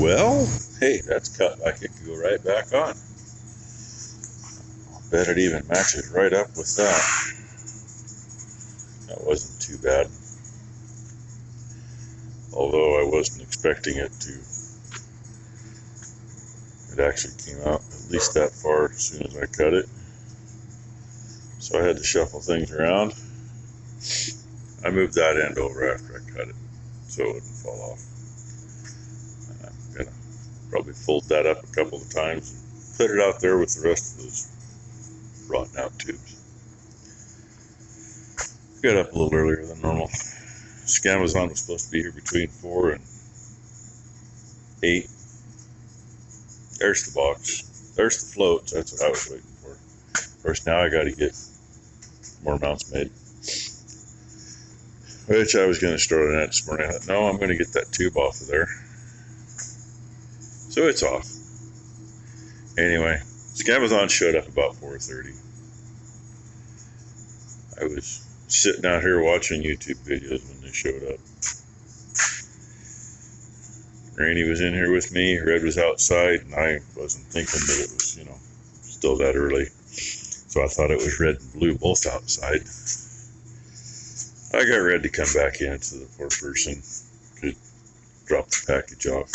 Well, hey, that's cut like it could go right back on. Bet it even matches right up with that. That wasn't too bad. Although I wasn't expecting it to. It actually came out at least that far as soon as I cut it. So I had to shuffle things around. I moved that end over after I cut it so it wouldn't fall off. And I'm going to probably fold that up a couple of times and put it out there with the rest of those rotten out tubes. Got up a little earlier than normal. Scamazon was supposed to be here between 4 and 8. There's the box. There's the floats. That's what I was waiting for. Of course, now I got to get more mounts made. Which I was going to start on that this morning. I thought, no, I'm going to get that tube off of there. So it's off. Anyway, Scamazon showed up about 4:30. I was sitting out here watching YouTube videos when they showed up. Rainey was in here with me, Red was outside, and I wasn't thinking that it was, still that early. So I thought it was Red and Blue both outside. I got Red to come back in so the poor person could drop the package off.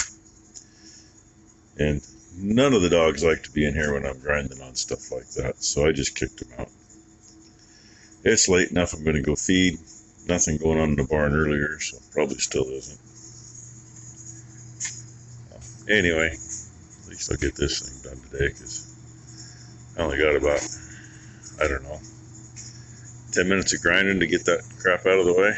And none of the dogs like to be in here when I'm grinding on stuff like that, so I just kicked them out. It's late enough, I'm going to go feed. Nothing going on in the barn earlier, so probably still isn't. Anyway, at least I'll get this thing done today, because I only got about, 10 minutes of grinding to get that crap out of the way.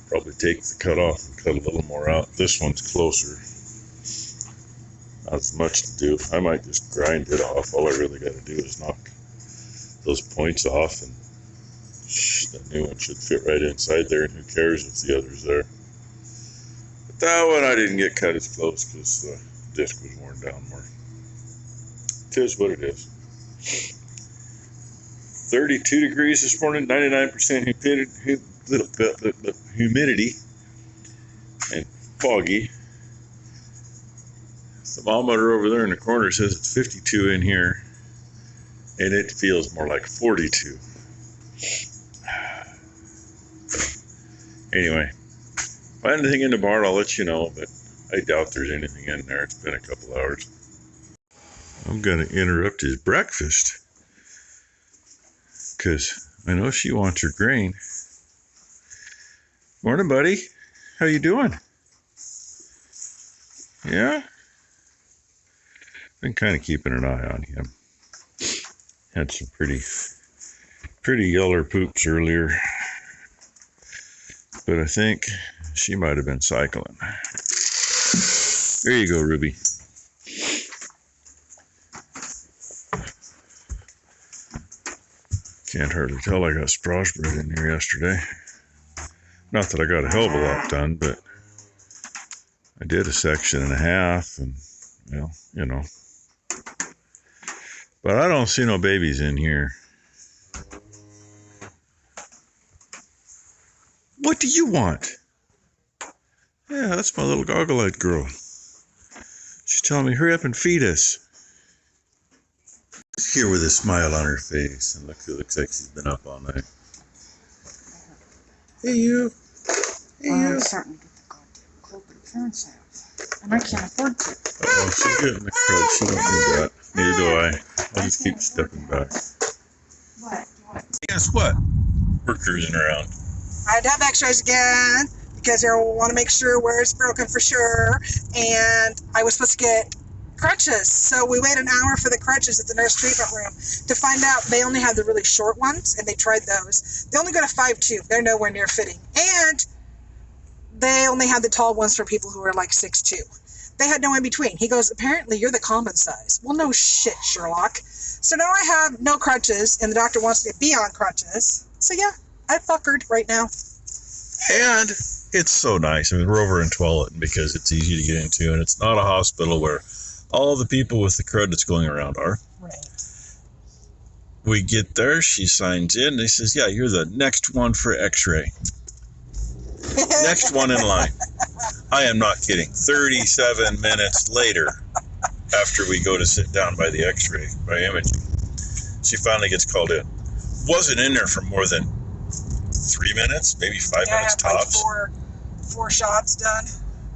Probably take the cut off and cut a little more out. This one's closer. Not as much to do. I might just grind it off. All I really got to do is knock those points off, and the new one should fit right inside there, and who cares if the other's there. But that one I didn't get cut as close because the disc was worn down more. It is what it is. 32 degrees this morning, 99% humidity, and foggy. The thermometer over there in the corner says it's 52 in here, and it feels more like 42. Anyway, find anything in the barn, I'll let you know, but I doubt there's anything in there. It's been a couple hours. I'm going to interrupt his breakfast because I know she wants her grain. Morning, buddy. How you doing? Yeah? Been kind of keeping an eye on him. Had some pretty yeller poops earlier, but I think she might have been cycling. There you go, Ruby. Can't hardly tell I got Strasbourg in here yesterday. Not that I got a hell of a lot done, but I did a section and a half, and, well, But I don't see no babies in here. What do you want? Yeah, that's my little goggle-eyed girl. She's telling me, hurry up and feed us. She's here with a smile on her face, and looks like she's been up all night. Hey, you. Hey, you. I'm starting to get the goddamn corporate insurance out, and I can't afford to. Uh-oh, she's getting the crud. She don't need that. Neither do I. I'll just keep stepping back. What? Guess what? We're cruising around. I had to have x-rays again because they want to make sure where it's broken for sure. And I was supposed to get crutches. So we waited an hour for the crutches at the nurse treatment room to find out they only have the really short ones, and they tried those. They only go to 5'2". They're nowhere near fitting. And they only had the tall ones for people who are like 6'2". They had no in between. He goes, apparently you're the common size. Well, no shit, Sherlock. So now I have no crutches, and the doctor wants me to be on crutches. So yeah, I fuckered right now. And it's so nice. I mean, we're over in Tualatin because it's easy to get into, and it's not a hospital where all the people with the crud that's going around are. Right. We get there, she signs in, and he says, yeah, you're the next one for x-ray. Next one in line. I am not kidding. 37 minutes later, after we go to sit down by the x-ray, by imaging, she finally gets called in. Wasn't in there for more than 3 minutes, maybe 5 minutes tops. Like four shots done.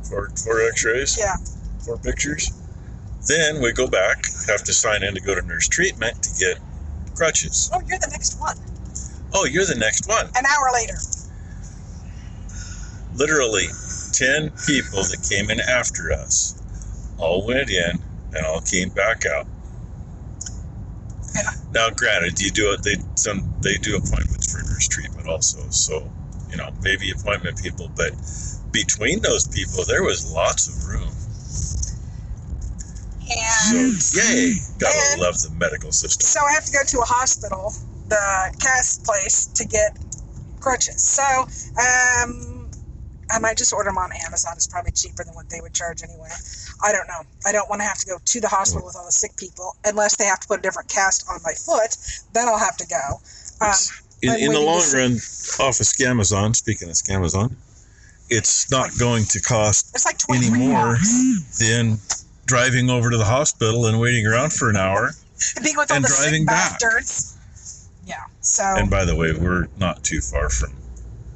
Four x-rays? Yeah. 4 pictures. Then we go back, have to sign in to go to nurse treatment to get crutches. Oh, you're the next one. Oh, you're the next one. An hour later. Literally 10 people that came in after us all went in and all came back out. Now, granted, they do appointments for nurse treatment also, so maybe appointment people, but between those people there was lots of room. And so yay, gotta love the medical system. So I have to go to a hospital, the cast place, to get crutches. So I might just order them on Amazon. It's probably cheaper than what they would charge anyway. I don't know. I don't want to have to go to the hospital with all the sick people unless they have to put a different cast on my foot. Then I'll have to go. In the long run, off of Scamazon, speaking of Scamazon, it's not going to cost like any more than driving over to the hospital and waiting around for an hour and being with all the driving sick back. Bastards. Yeah. So. And by the way, we're not too far from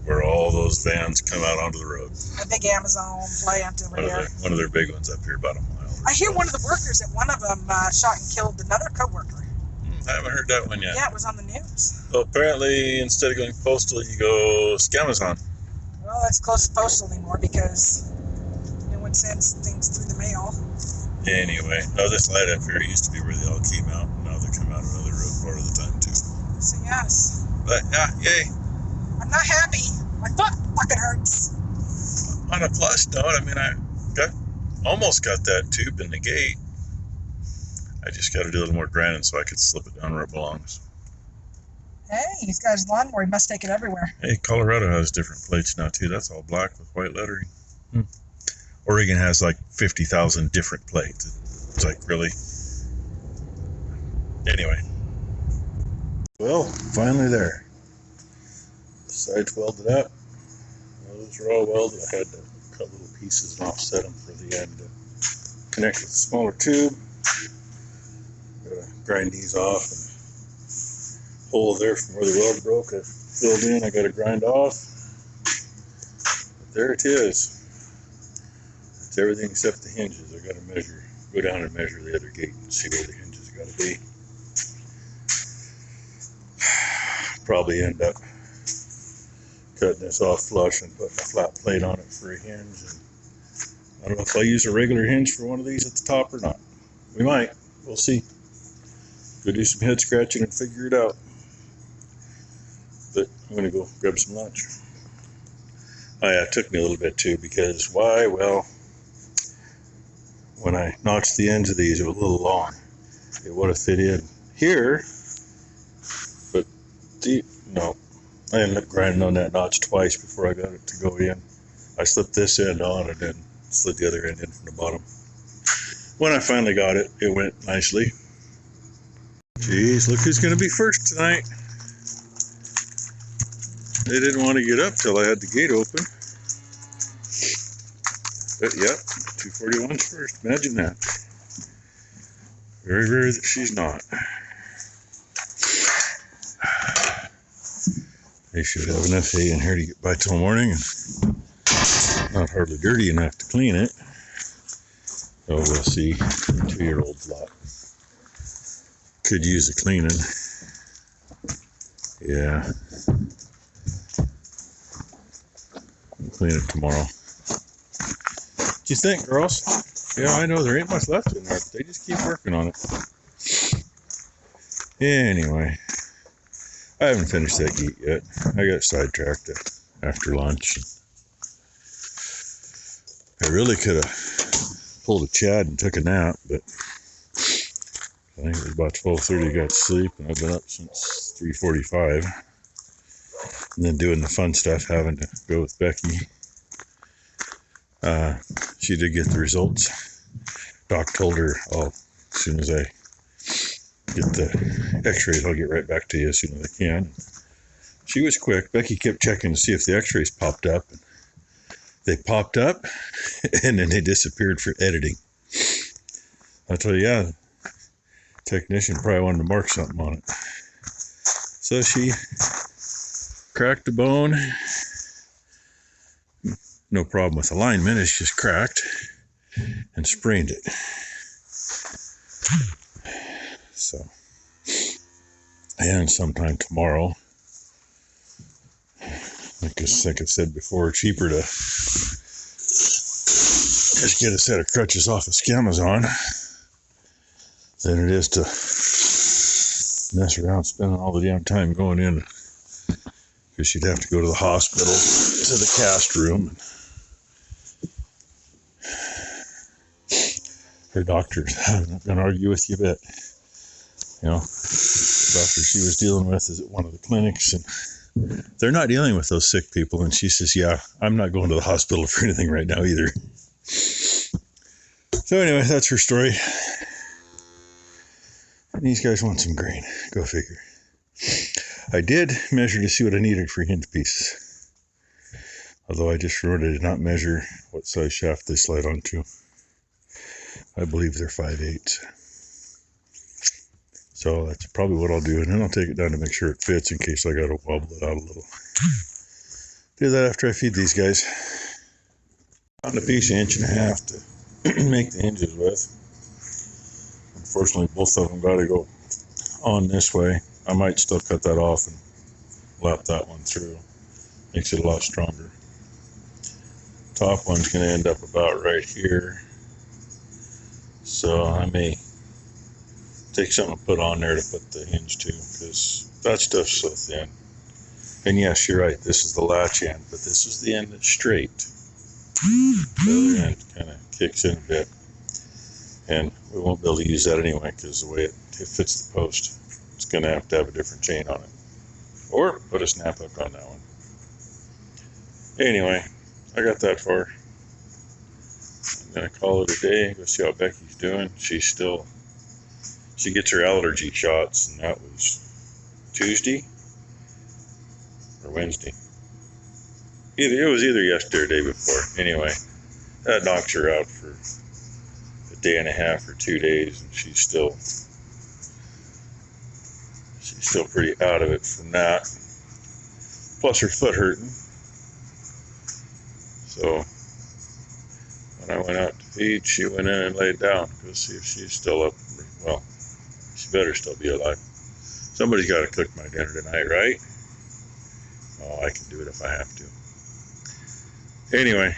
where all those vans come out onto the road. A big Amazon plant over here. One of their big ones up here, about a mile. I hear one of the workers at one of them shot and killed another coworker. I haven't heard that one yet. Yeah, it was on the news. Well, apparently, instead of going postal, you go Scamazon. Well, it's close to postal anymore because no one sends things through the mail. Anyway, no, this light up here used to be where they all came out. Now they come out another road part of the time, too. So, yes. But, yeah, yay. I'm not happy. My foot fucking hurts. On a plus note, I mean, I almost got that tube in the gate. I just got to do a little more grinding so I could slip it down where it belongs. Hey, he's got his lawnmower. He must take it everywhere. Hey, Colorado has different plates now, too. That's all black with white lettering. Oregon has like 50,000 different plates. It's like, really? Anyway. Well, finally there. The sides welded up. Those are all welded. I had to cut little pieces and offset them for the end to connect with the smaller tube. Gotta grind these off, and hole there from where the weld broke I filled in. I gotta grind off. But there it is. It's everything except the hinges. I gotta go down and measure the other gate and see where the hinges gotta be. Probably end up cutting this off flush and putting a flat plate on it for a hinge. And I don't know if I'll use a regular hinge for one of these at the top or not. We might. We'll see. Go do some head scratching and figure it out. But I'm going to go grab some lunch. Oh yeah, it took me a little bit too, because why? Well, when I notched the ends of these, it was a little long. It would have fit in here, but no. I ended up grinding on that notch twice before I got it to go in. I slipped this end on and then slid the other end in from the bottom. When I finally got it, it went nicely. Geez, look who's going to be first tonight. They didn't want to get up till I had the gate open. But yep, 241's first. Imagine that. Very rare that she's not. They should have enough hay in here to get by till morning, and not hardly dirty enough to clean it. Oh, we'll see. 2-year-old lot could use a cleaning. Yeah. We'll clean it tomorrow. What do you think, girls? Yeah, I know there ain't much left in there, but they just keep working on it. Anyway. I haven't finished that gate yet. I got sidetracked after lunch. I really could have pulled a Chad and took a nap, but I think it was about 12:30 I got to sleep, and I've been up since 3:45. And then doing the fun stuff, having to go with Becky. She did get the results. Doc told her, as soon as I get the x-rays, I'll get right back to you as soon as I can. She was quick. Becky kept checking to see if the x-rays popped up. And they popped up and then they disappeared for editing. I tell you, yeah, technician probably wanted to mark something on it. So she cracked the bone. No problem with alignment, it's just cracked and sprained it. So, and sometime tomorrow, like I said before, cheaper to just get a set of crutches off of Amazon than it is to mess around spending all the damn time going in, because she'd have to go to the hospital, to the cast room. Her doctors, I'm not going to argue with you a bit. You know, the doctor she was dealing with is at one of the clinics, and they're not dealing with those sick people. And she says, yeah, I'm not going to the hospital for anything right now either. So anyway, that's her story. And these guys want some grain. Go figure. I did measure to see what I needed for hinge pieces. Although I just remembered I did not measure what size shaft they slide onto. I believe they're 5/8. So that's probably what I'll do. And then I'll take it down to make sure it fits in case I got to wobble it out a little. Do that after I feed these guys. Found a piece 1.5 inches to make the hinges with. Unfortunately, both of them got to go on this way. I might still cut that off and lap that one through. Makes it a lot stronger. Top one's going to end up about right here. So I may take something to put on there to put the hinge to, because that stuff's so thin. And yes, you're right, this is the latch end, but this is the end that's straight. The other end kind of kicks in a bit. And we won't be able to use that anyway, because the way it fits the post, it's going to have a different chain on it. Or put a snap hook on that one. Anyway, I got that far. I'm going to call it a day, go see how Becky's doing. She gets her allergy shots, and that was Tuesday or Wednesday. It was either yesterday or the day before. Anyway, that knocks her out for a day and a half or 2 days, and she's still pretty out of it from that. Plus her foot hurting. So when I went out to feed, she went in and laid down to go see if she's still up. Well, she better still be alive. Somebody's got to cook my dinner tonight, right? Oh, I can do it if I have to. Anyway,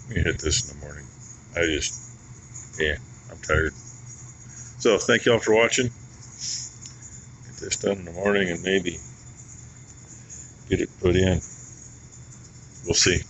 we hit this in the morning. I'm tired. So thank y'all for watching. Get this done in the morning and maybe get it put in. We'll see.